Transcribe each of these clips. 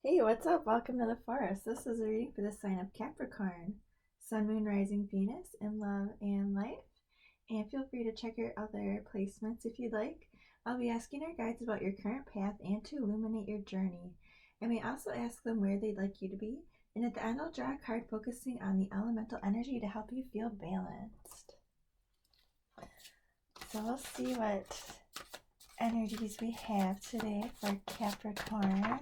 Hey, what's up? Welcome to the forest. This is a reading for the sign of Capricorn, Sun, Moon, Rising, Venus, in love and life. And feel free to check your other placements if you'd like. I'll be asking our guides about your current path and to illuminate your journey. I may also ask them where they'd like you to be. And at the end, I'll draw a card focusing on the elemental energy to help you feel balanced. So we'll see what energies we have today for Capricorn.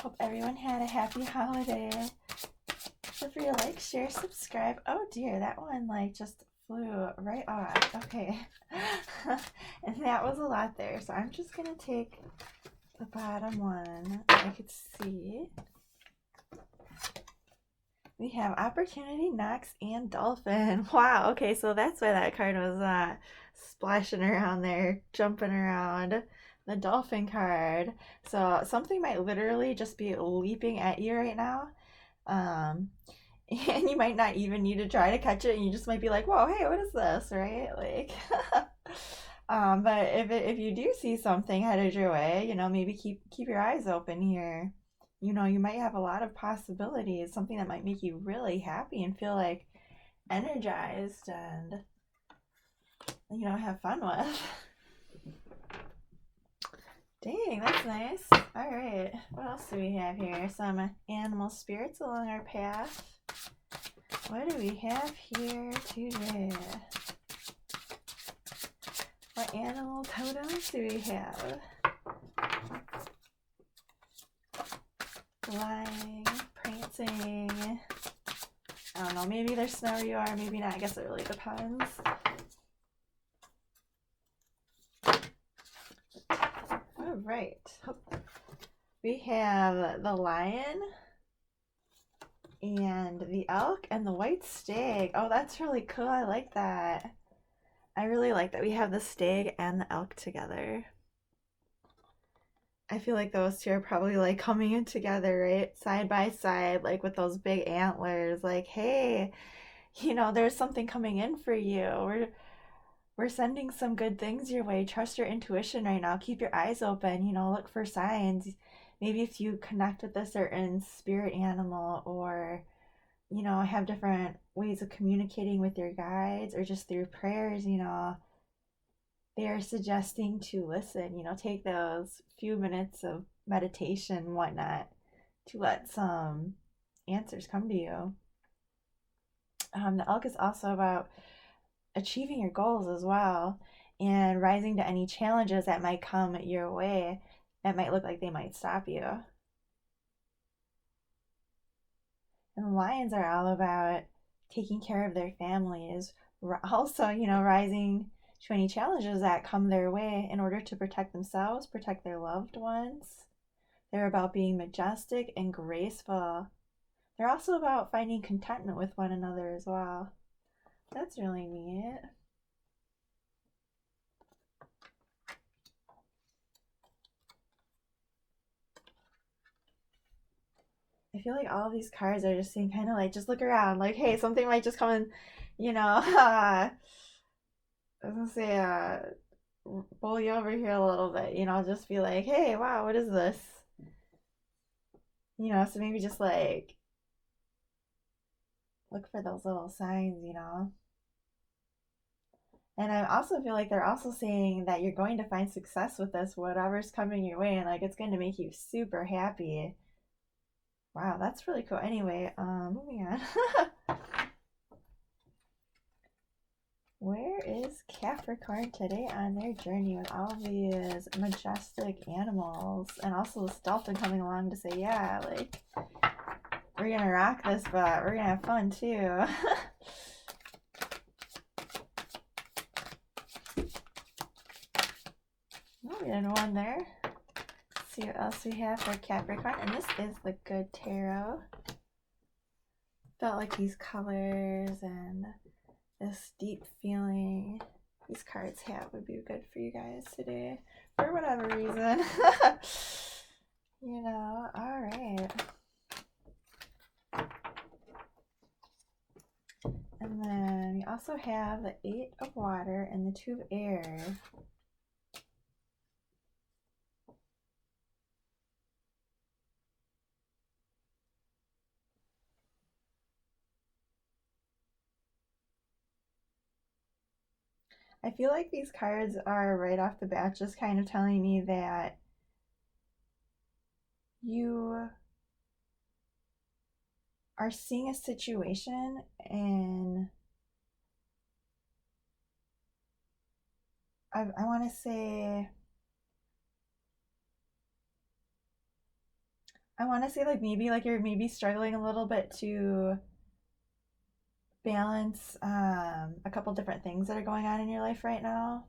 Hope everyone had a happy holiday. Feel free to like, share, subscribe. Oh dear, that one just flew right off. Okay. And that was a lot there. So I'm just going to take the bottom one I could see. We have Opportunity, Knox, and Dolphin. Wow. Okay, so that's why that card was splashing around there, jumping around. The Dolphin card. So something might literally just be leaping at you right now. And you might not even need to try to catch it, and you just might be like, whoa, hey, what is this, right? But if you do see something headed your way, maybe keep your eyes open here. You might have a lot of possibilities, something that might make you really happy and feel energized and have fun with. Dang, that's nice. All right, what else do we have here? Some animal spirits along our path. What do we have here today? What animal totems do we have? Flying, prancing. I don't know, maybe there's snow where you are, maybe not. I guess it really depends. All right. We have the lion and the elk and the white stag. Oh, that's really cool. I like that. I really like that we have the stag and the elk together. I feel like those two are probably coming in together, right? Side by side, with those big antlers. Hey, there's something coming in for you. We're sending some good things your way. Trust your intuition right now. Keep your eyes open, look for signs. Maybe if you connect with a certain spirit animal or, have different ways of communicating with your guides or just through prayers, they are suggesting to listen, take those few minutes of meditation, whatnot, to let some answers come to you. The elk is also about achieving your goals as well and rising to any challenges that might come your way that might look like they might stop you. And the lions are all about taking care of their families, also, rising to any challenges that come their way in order to protect themselves, protect their loved ones. They're about being majestic and graceful. They're also about finding contentment with one another as well. That's really neat. I feel like all of these cards are just saying kind of just look around, hey, something might just come in, I was gonna say, pull you over here a little bit, just be like, hey, wow, what is this? So maybe just look for those little signs, And I also feel like they're also saying that you're going to find success with this, whatever's coming your way, and it's going to make you super happy. Wow, that's really cool. Anyway, moving on. Where is Capricorn today on their journey with all these majestic animals and also this dolphin coming along to say, yeah, we're gonna rock this, but we're gonna have fun too. We did one there. Let's see what else we have for Capricorn. And this is the Good Tarot. Felt like these colors and this deep feeling these cards have would be good for you guys today for whatever reason. All right. And then we also have the 8 of Water and the 2 of Air. I feel like these cards are right off the bat just kind of telling me that you are seeing a situation, and I want to say, like maybe like you're maybe struggling a little bit to balance a couple different things that are going on in your life right now.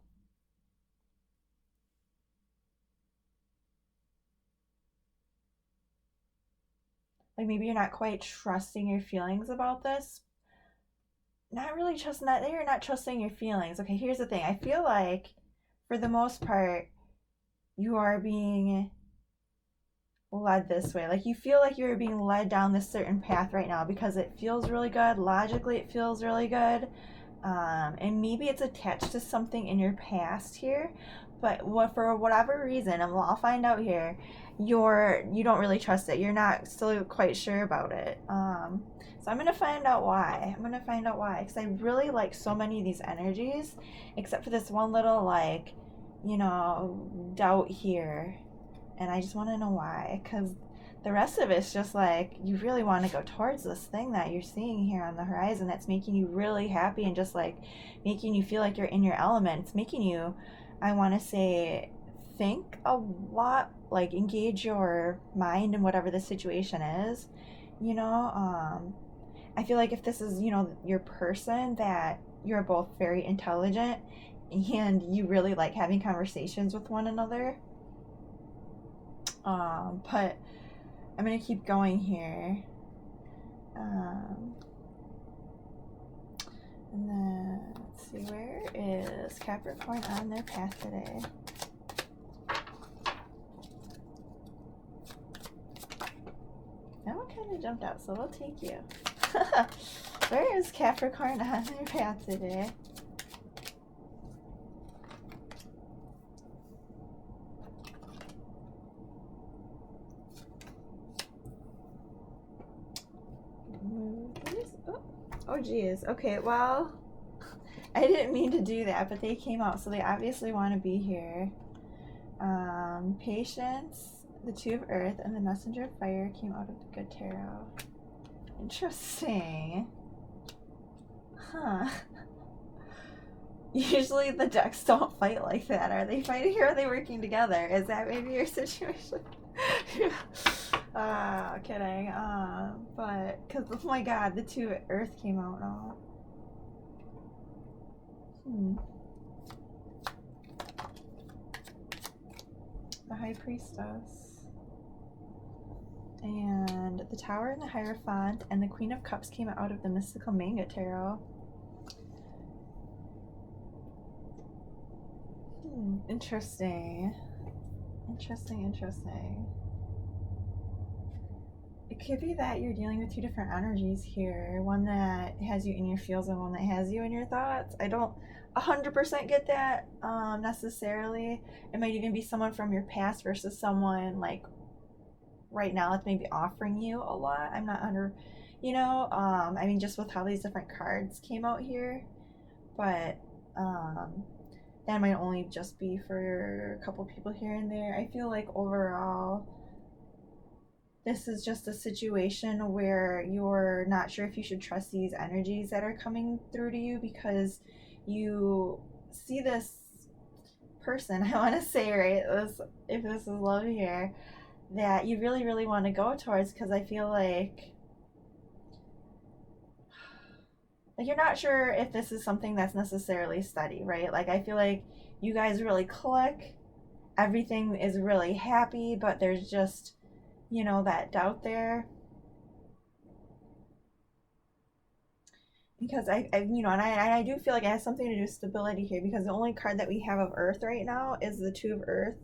Like maybe you're not quite trusting your feelings about this. Not really trusting that you're not trusting your feelings. Okay, here's the thing. I feel like for the most part you are being led this way. Like you feel like you're being led down this certain path right now because it feels really good. Logically, it feels really good. And maybe it's attached to something in your past here, but for whatever reason, and I'll find out here, you don't really trust it. You're not still quite sure about it. So I'm gonna find out why. Because I really like so many of these energies, except for this one little like, doubt here, and I just want to know why. Because the rest of it's just like you really want to go towards this thing that you're seeing here on the horizon that's making you really happy and just like making you feel like you're in your element. It's making you, I want to say, think a lot, like engage your mind in whatever the situation is. I feel like if this is, your person, that you're both very intelligent and you really like having conversations with one another. But I'm gonna keep going here. And then let's see, where is Capricorn on their path today? That one kind of jumped out, so we'll take you. Where is Capricorn on their path today? Oh geez. Okay, well, I didn't mean to do that, but they came out, so they obviously want to be here. Patience, the Two of Earth, and the Messenger of Fire came out of the Good Tarot. Interesting. Huh. Usually the decks don't fight like that. Are they fighting or are they working together? Is that maybe your situation? Kidding. But, because, oh my god, the Two of Earth came out now. The High Priestess. And the Tower and the Hierophant and the Queen of Cups came out of the Mystical Manga Tarot. Interesting. It could be that you're dealing with two different energies here. One that has you in your feels and one that has you in your thoughts. I don't 100% get that necessarily. It might even be someone from your past versus someone like right now that's maybe offering you a lot. I'm not under, I mean, just with how these different cards came out here. But that might only just be for a couple people here and there. I feel like overall, this is just a situation where you're not sure if you should trust these energies that are coming through to you because you see this person, I want to say, right? If this is love here, that you really, really want to go towards, because I feel like you're not sure if this is something that's necessarily steady, right? Like I feel like you guys really click, everything is really happy, but there's just, that doubt there. Because I do feel like it has something to do with stability here, because the only card that we have of Earth right now is the Two of Earth,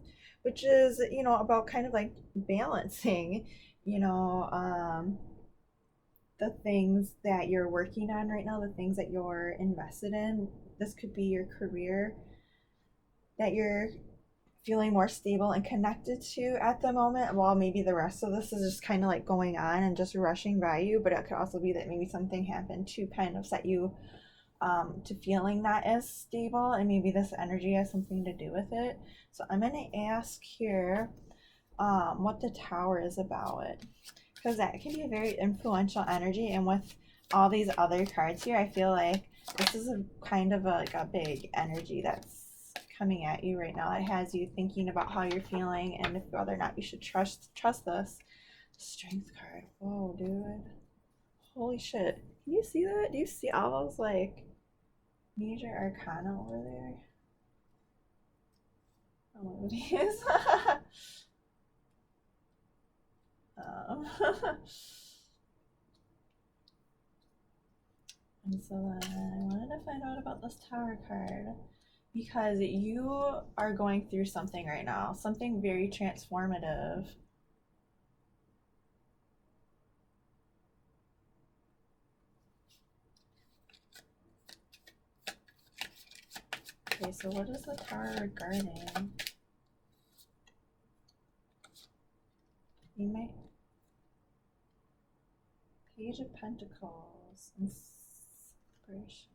which is, about kind of like balancing, the things that you're working on right now, the things that you're invested in. This could be your career that you're feeling more stable and connected to at the moment, while maybe the rest of this is just kind of like going on and just rushing by you. But it could also be that maybe something happened to kind of set you to feeling not as stable, and maybe this energy has something to do with it. So I'm going to ask here what the Tower is about, because that can be a very influential energy. And with all these other cards here, I feel like this is a kind of like a big energy that's coming at you right now. It has you thinking about how you're feeling and if whether or not you should trust this. Strength card. Whoa, dude. Holy shit. Can you see that? Do you see all those like major arcana over there? I don't know what it is. um, and so then I wanted to find out about this Tower card because you are going through something right now, something very transformative. Okay, so what is the Tower regarding? You might. Page of Pentacles. Inspiration.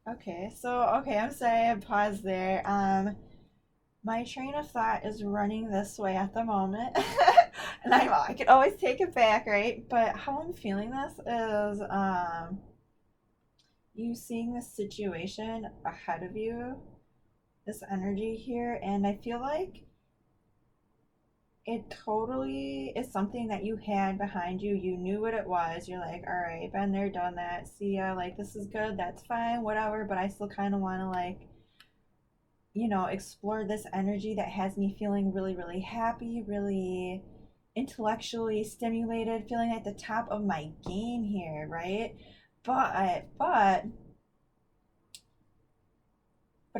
Okay, I'm sorry I paused there. My train of thought is running this way at the moment. And I could always take it back, right? But how I'm feeling this is you seeing this situation ahead of you, this energy here, and I feel like it totally is something that you had behind you. You knew what it was. You're like, all right, been there, done that. See ya. Like, this is good. That's fine. Whatever. But I still kind of want to, like, explore this energy that has me feeling really, really happy, really intellectually stimulated, feeling at the top of my game here, right? But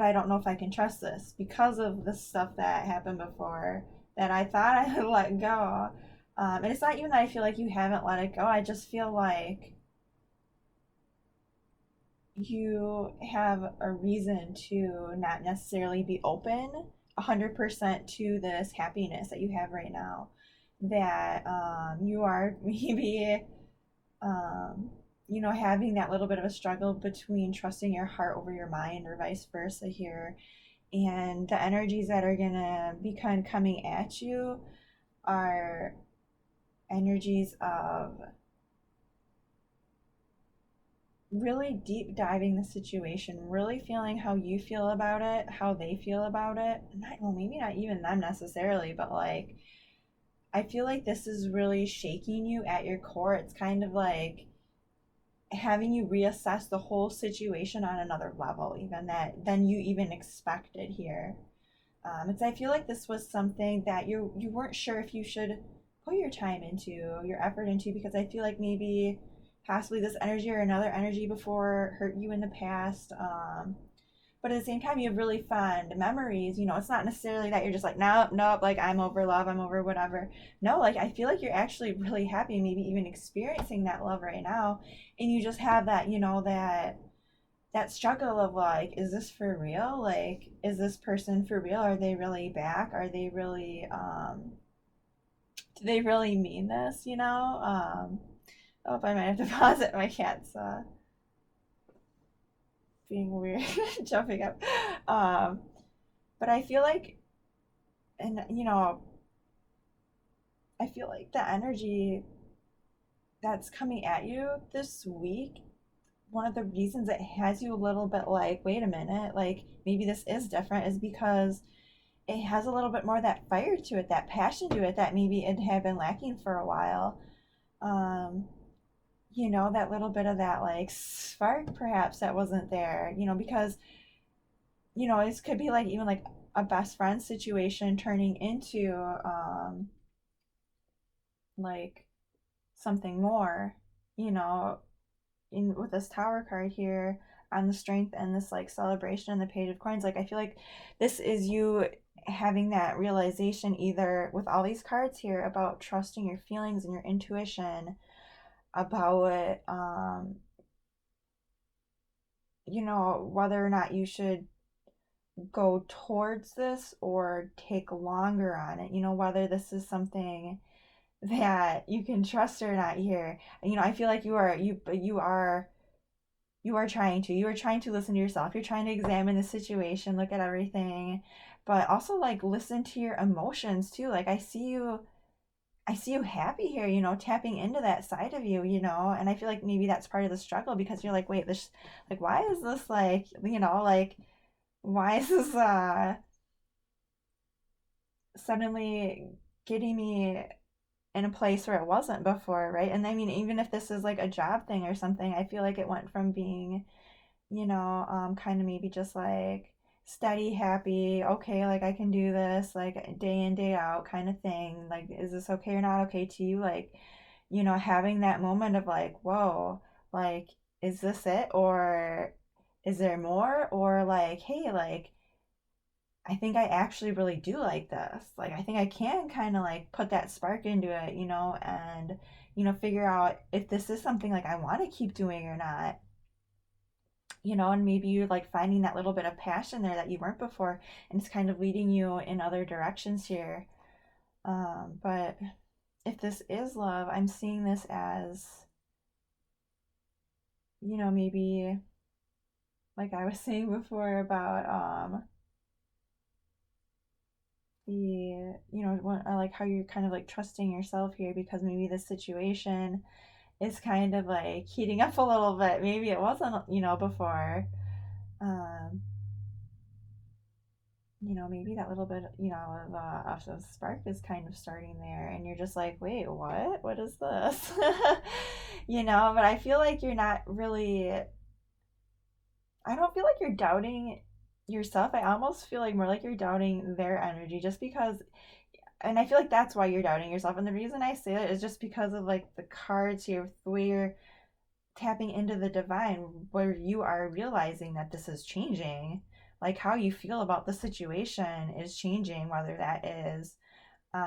I don't know if I can trust this because of the stuff that happened before that I thought I had let go. And it's not even that I feel like you haven't let it go. I just feel like you have a reason to not necessarily be open 100% to this happiness that you have right now. That you are maybe, having that little bit of a struggle between trusting your heart over your mind or vice versa here. And the energies that are going to be kind of coming at you are energies of really deep diving the situation, really feeling how you feel about it, how they feel about it. Not, well, maybe not even them necessarily, but like, I feel like this is really shaking you at your core. It's kind of like having you reassess the whole situation on another level, even than you even expected here. I feel like this was something that you weren't sure if you should put your time into, your effort into, because I feel like maybe possibly this energy or another energy before hurt you in the past. But at the same time, you have really fond memories. It's not necessarily that you're just like, nope, nope, like I'm over love, I'm over whatever. No, like I feel like you're actually really happy, maybe even experiencing that love right now. And you just have that, that struggle of like, is this for real? Like, is this person for real? Are they really back? Are they really do they really mean this, oh, I might have to pause it. My cat's being weird, jumping up. But I feel like, and I feel like the energy that's coming at you this week, one of the reasons it has you a little bit like, wait a minute, like maybe this is different, is because it has a little bit more of that fire to it, that passion to it that maybe it had been lacking for a while. Um, that little bit of that like spark perhaps that wasn't there, because, this could be like even like a best friend situation turning into like something more, you know, in with this Tower card here on the strength and this like celebration and the Page of Coins. Like I feel like this is you having that realization either with all these cards here about trusting your feelings and your intuition about whether or not you should go towards this or take longer on it, whether this is something that you can trust or not here. I feel like you are trying to listen to yourself. You're trying to examine the situation, look at everything, but also like listen to your emotions too. Like I see you happy here, tapping into that side of you, and I feel like maybe that's part of the struggle because you're like, wait, this, like, why is this like, like, why is this suddenly getting me in a place where it wasn't before, right? And I mean, even if this is like a job thing or something, I feel like it went from being, kind of maybe just like steady, happy, okay, like I can do this, like day in, day out kind of thing. Like, is this okay or not okay to you? Like, having that moment of like, whoa, like, is this it? Or is there more? Or like, hey, like, I think I actually really do like this. Like, I think I can kind of like put that spark into it, and, figure out if this is something like I want to keep doing or not, and maybe you're like finding that little bit of passion there that you weren't before, and it's kind of leading you in other directions here. But if this is love, I'm seeing this as, maybe like I was saying before about the I like how you're kind of like trusting yourself here because maybe this situation is kind of like heating up a little bit. Maybe it wasn't, before. Um, maybe that little bit, of spark is kind of starting there, and you're just like, wait, what? What is this? But I feel like you're not really. I don't feel like you're doubting yourself. I almost feel like more like you're doubting their energy, just because. And I feel like that's why you're doubting yourself. And the reason I say that is just because of like the cards here, the way you're tapping into the divine, where you are realizing that this is changing. Like how you feel about the situation is changing, whether that is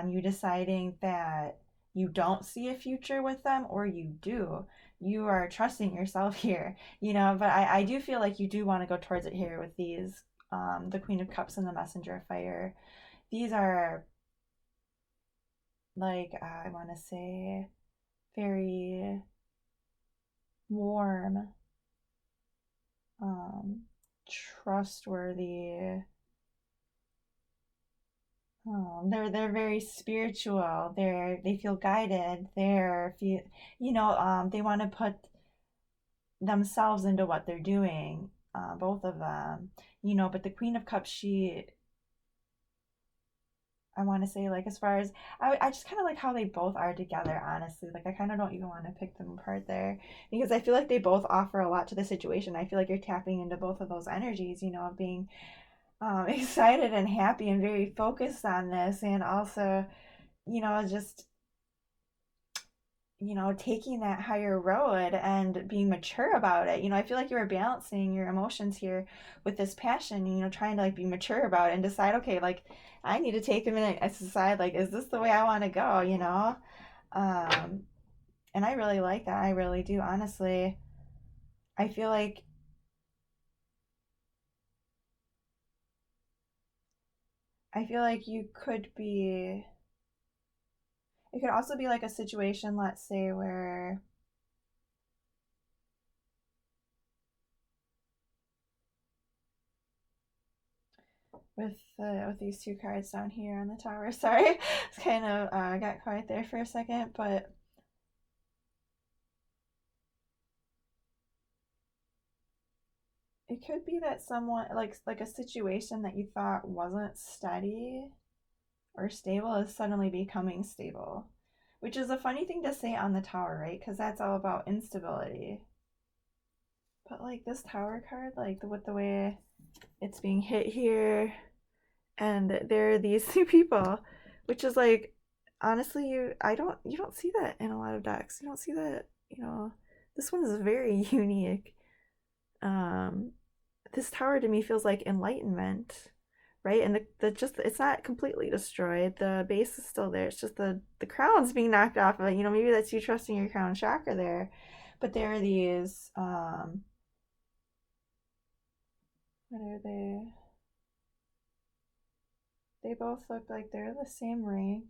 you deciding that you don't see a future with them or you do. You are trusting yourself here, but I do feel like you do want to go towards it here with these, the Queen of Cups and the Messenger of Fire. These are like, I want to say, very warm, um, trustworthy. They're very spiritual. They feel guided. They want to put themselves into what they're doing. Both of them, But the Queen of Cups, I want to say, like, as far as I just kind of like how they both are together. Honestly, like I kind of don't even want to pick them apart there because I feel like they both offer a lot to the situation. I feel like you're tapping into both of those energies, of being excited and happy and very focused on this, and also, just taking that higher road and being mature about it. I feel like you were balancing your emotions here with this passion, trying to like be mature about it and decide, okay, like I need to take a minute and decide, like, is this the way I want to go? Um, and I really like that. I really do, honestly. I feel like you could be. It could also be like a situation, let's say, where with these two cards down here on the tower. Sorry, it's kind of got quiet there for a second, but it could be that someone like a situation that you thought wasn't steady or stable is suddenly becoming stable, which is a funny thing to say on the tower, right? Because that's all about instability. But like this tower card, like with the way it's being hit here, and there are these two people, which is like, honestly, you don't see that in a lot of decks. You don't see that, this one is very unique. um this tower to me feels like enlightenment, right? And the just it's not completely destroyed. The base is still there. It's just the crown's being knocked off of it. Maybe that's you trusting your crown chakra there. But there are these, what are they? They both look like they're the same rank.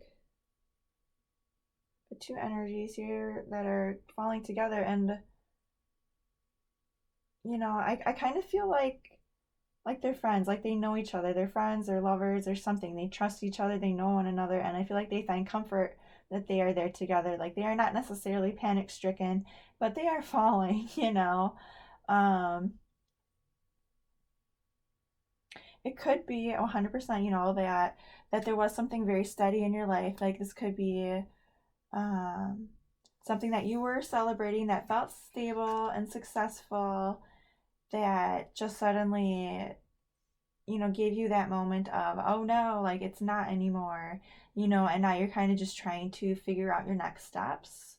The two energies here that are falling together, and I kind of feel like they're friends, like they know each other. They're friends, they're lovers, or something. They trust each other, they know one another, and I feel like they find comfort that they are there together. Like they are not necessarily panic stricken, but they are falling, Um, it could be 100%, that there was something very steady in your life. Like this could be um, something that you were celebrating that felt stable and successful, that just suddenly gave you that moment of, oh no, like it's not anymore, and now you're kind of just trying to figure out your next steps.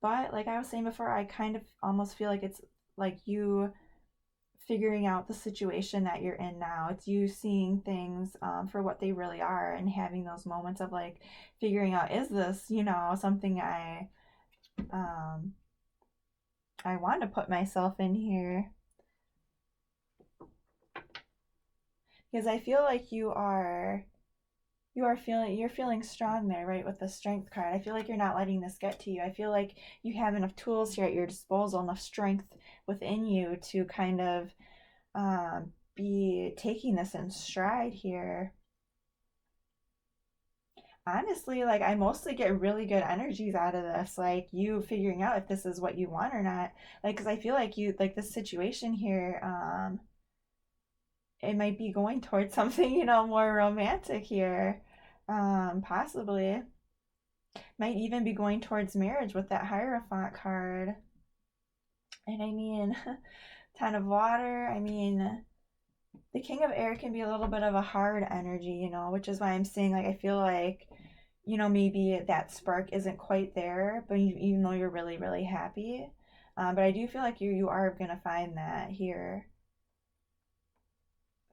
But like I was saying before, I kind of almost feel like it's like you figuring out the situation that you're in now. It's you seeing things for what they really are, and having those moments of like figuring out, is this, something um, I want to put myself in here? Because I feel like you're feeling strong there, right, with the strength card. I feel like you're not letting this get to you. I feel like you have enough tools here at your disposal, enough strength within you to kind of be taking this in stride here. Honestly, like I mostly get really good energies out of this, like you figuring out if this is what you want or not. Like, because I feel like you, like this situation here, it might be going towards something, more romantic here. Possibly. Might even be going towards marriage with that Hierophant card. And I mean, Ten of Water, I mean, the King of Air can be a little bit of a hard energy, which is why I'm saying, like, I feel like, maybe that spark isn't quite there, but even though you're really, really happy. But I do feel like you are going to find that here.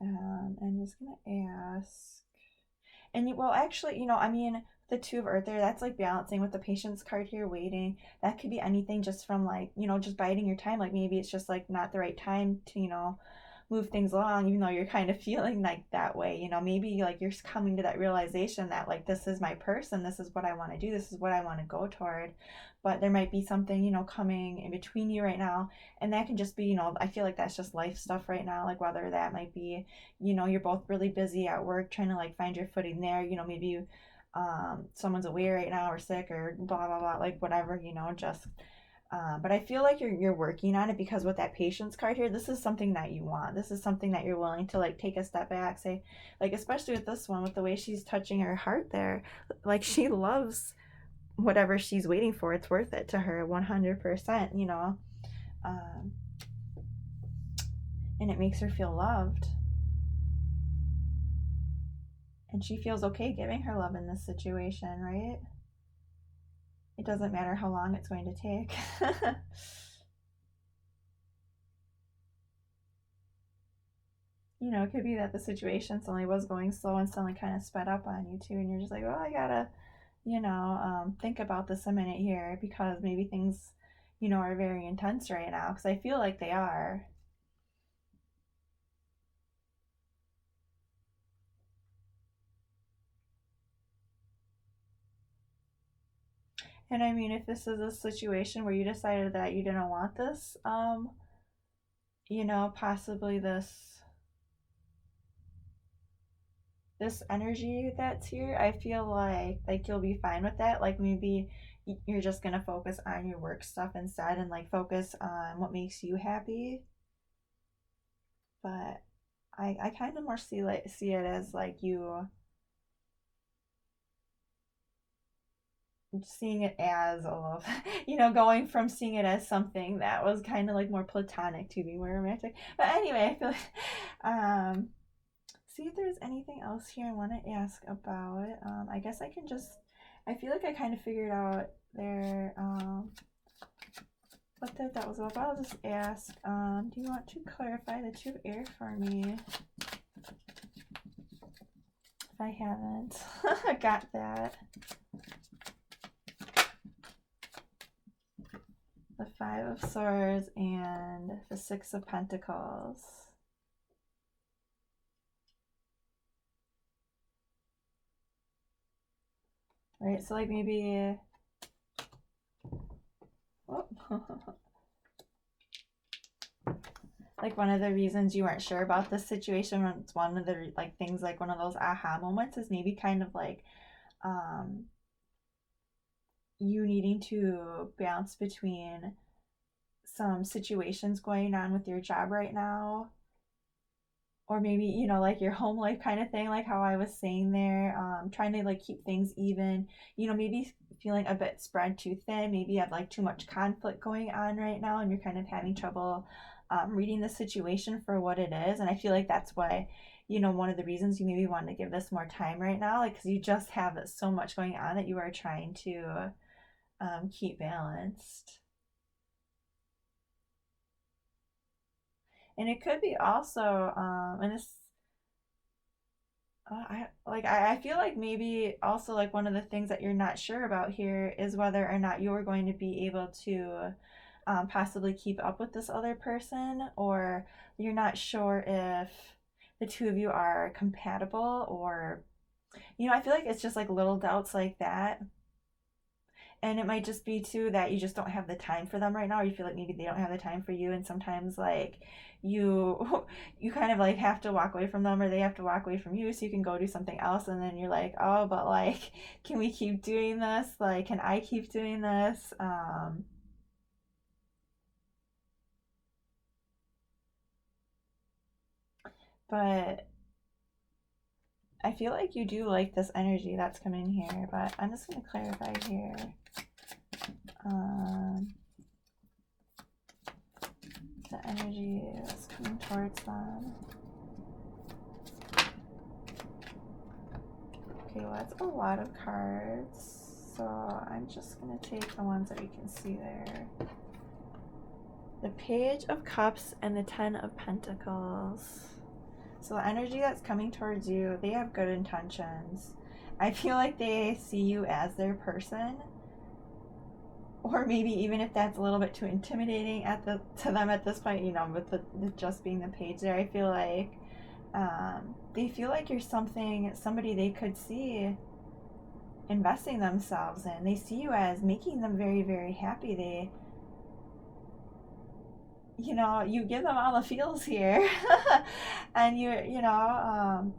I'm just going to ask. And well, actually, I mean, the Two of Earth there, that's like balancing with the Patience card here, waiting. That could be anything just from like, just biding your time. Like maybe it's just like not the right time to, move things along, even though you're kind of feeling like that way. Maybe like you're coming to that realization that like this is my person, this is what I want to do, this is what I want to go toward. But there might be something, coming in between you right now. And that can just be, I feel like that's just life stuff right now. Like whether that might be, you're both really busy at work trying to like find your footing there. Maybe you, someone's away right now or sick or blah blah blah, like whatever, just but I feel like you're working on it, because with that Patience card here, this is something that you want. This is something that you're willing to like take a step back, say, like especially with this one, with the way she's touching her heart there, like she loves whatever she's waiting for. It's worth it to her 100%, um, and it makes her feel loved, and she feels okay giving her love in this situation, right? It doesn't matter how long it's going to take. It could be that the situation suddenly was going slow and suddenly kind of sped up on you too, and you're just like, well, I gotta, think about this a minute here, because maybe things, are very intense right now, because I feel like they are. And I mean, if this is a situation where you decided that you didn't want this, possibly this energy that's here, I feel like you'll be fine with that. Like maybe you're just gonna focus on your work stuff instead, and like focus on what makes you happy. But I kind of more see it as like you seeing it as a love, going from seeing it as something that was kind of like more platonic to be more romantic. But anyway, I feel like see if there's anything else here I want to ask about. I guess I can just, I feel like I kind of figured out there what that was about. I'll just ask, do you want to clarify the Two of Air for me? If I haven't got that. The Five of Swords and the Six of Pentacles. right? So like maybe, oh, like one of the reasons you weren't sure about this situation, it's one of the like things, like one of those aha moments, is maybe kind of like um you needing to balance between some situations going on with your job right now, or maybe, you know, like your home life kind of thing, like how I was saying there, trying to like keep things even, you know, maybe feeling a bit spread too thin, maybe you have like too much conflict going on right now and you're kind of having trouble reading the situation for what it is. And I feel like that's why, you know, one of the reasons you maybe want to give this more time right now, like because you just have so much going on that you are trying to keep balanced. And it could be also, and this, I feel like maybe also like one of the things that you're not sure about here is whether or not you're going to be able to possibly keep up with this other person, or you're not sure if the two of you are compatible, or, you know, I feel like it's just like little doubts like that. And it might just be too that you just don't have the time for them right now, or you feel like maybe they don't have the time for you, and sometimes like you you kind of like have to walk away from them, or they have to walk away from you so you can go do something else, and then you're like, oh, but like, can we keep doing this, like can I keep doing this? But I feel like you do like this energy that's coming here, but I'm just going to clarify here. um the energy that's coming towards them. Okay, well, that's a lot of cards, so I'm just going to take the ones that we can see there. The Page of Cups and the Ten of Pentacles. So the energy that's coming towards you, they have good intentions. I feel like they see you as their person, or maybe even if that's a little bit too intimidating to them at this point, you know, with the just being the page there, I feel like they feel like you're somebody they could see investing themselves in. They see you as making them very, very happy. They, you know, you give them all the feels here. And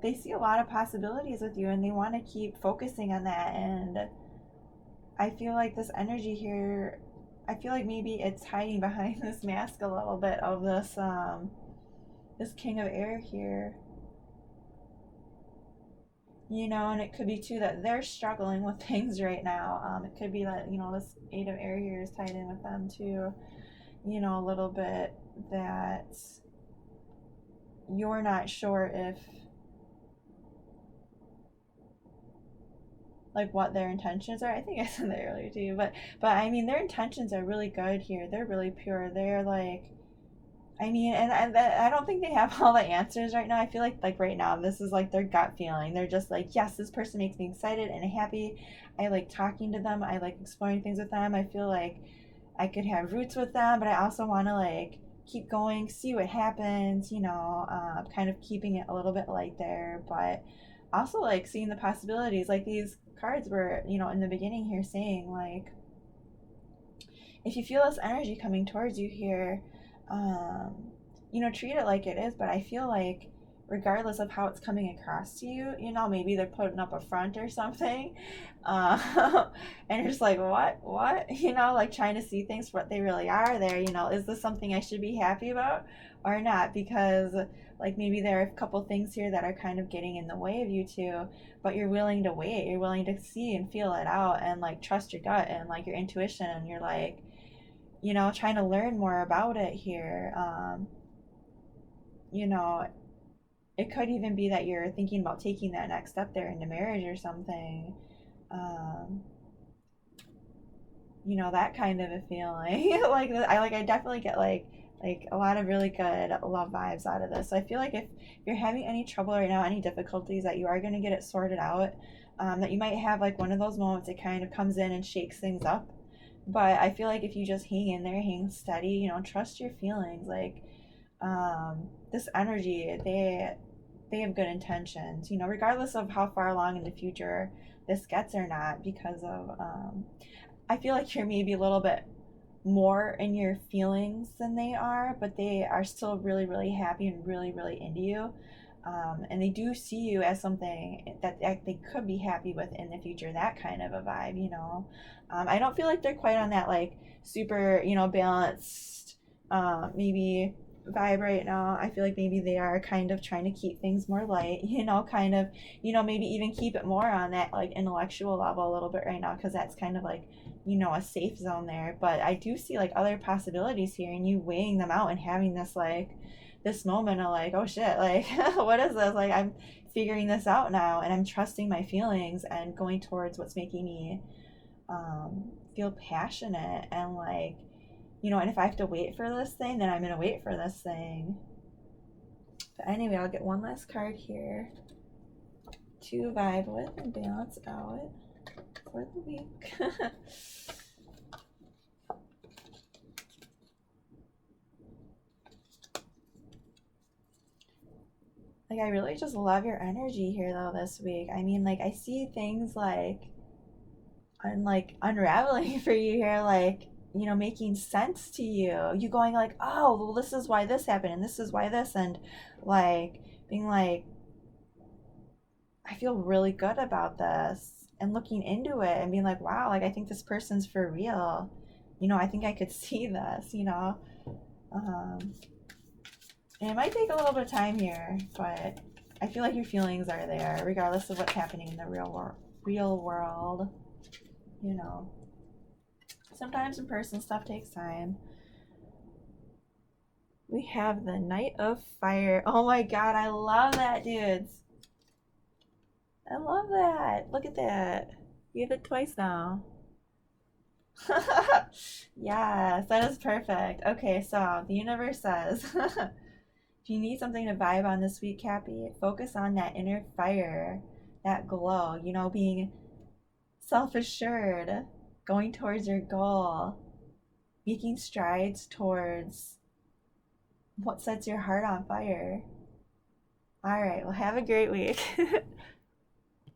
they see a lot of possibilities with you, and they want to keep focusing on that. And I feel like this energy here, I feel like maybe it's hiding behind this mask a little bit of this King of Air here. You know, and it could be too that they're struggling with things right now. It could be that, you know, this Eight of Air here is tied in with them too. You know, a little bit that you're not sure if, like, what their intentions are. I think I said that earlier too, but I mean, their intentions are really good here. They're really pure. They're like, I mean, and I don't think they have all the answers right now. I feel like right now this is like their gut feeling. They're just like, yes, this person makes me excited and happy. I like talking to them. I like exploring things with them. I feel like I could have roots with them, but I also want to like keep going, see what happens. You know, kind of keeping it a little bit light there, but also like seeing the possibilities. Like these cards were, you know, in the beginning here saying like, if you feel this energy coming towards you here, um, you know, treat it like it is. But I feel like, regardless of how it's coming across to you, you know, maybe they're putting up a front or something, and you're just like, what, you know, like trying to see things for what they really are. There, you know, is this something I should be happy about or not? Because like maybe there are a couple things here that are kind of getting in the way of you two, but you're willing to wait. You're willing to see and feel it out and like trust your gut and like your intuition, and you're like, you know, trying to learn more about it here. You know, it could even be that you're thinking about taking that next step there into marriage or something. Um, you know, that kind of a feeling. I definitely get like a lot of really good love vibes out of this. So I feel like if you're having any trouble right now, any difficulties, that you are going to get it sorted out. That you might have like one of those moments it kind of comes in and shakes things up. But I feel like if you just hang in there, hang steady, you know, trust your feelings. Like this energy, they have good intentions. You know, regardless of how far along in the future this gets or not, because of I feel like you're maybe a little bit more in your feelings than they are, but they are still really, really happy and really, really into you. And they do see you as something that they could be happy with in the future, that kind of a vibe, you know. I don't feel like they're quite on that like super, you know, balanced, maybe vibe right now. I feel like maybe they are kind of trying to keep things more light, you know, kind of, you know, maybe even keep it more on that like intellectual level a little bit right now, because that's kind of like, you know, a safe zone there. But I do see like other possibilities here, and you weighing them out and having this like this moment of like, oh shit, like what is this? Like I'm figuring this out now, and I'm trusting my feelings and going towards what's making me feel passionate, and like, you know, and if I have to wait for this thing, then I'm gonna wait for this thing. But anyway, I'll get one last card here to vibe with and balance out for the week. Like, I really just love your energy here though this week. I mean, like, I see things like unraveling for you here, like, you know, making sense to you. You going like, oh, well, this is why this happened, and this is why this, and like being like, I feel really good about this, and looking into it and being like, wow, like I think this person's for real. You know, I think I could see this, you know. Um, and it might take a little bit of time here, but I feel like your feelings are there, regardless of what's happening in the real world. You know, sometimes in person stuff takes time. We have the Knight of Fire. Oh my god, I love that, dudes. I love that. Look at that. You have it twice now. Yes, that is perfect. Okay, so the universe says if you need something to vibe on this week, Cappy, focus on that inner fire, that glow, you know, being self assured, going towards your goal, making strides towards what sets your heart on fire. All right, well, have a great week.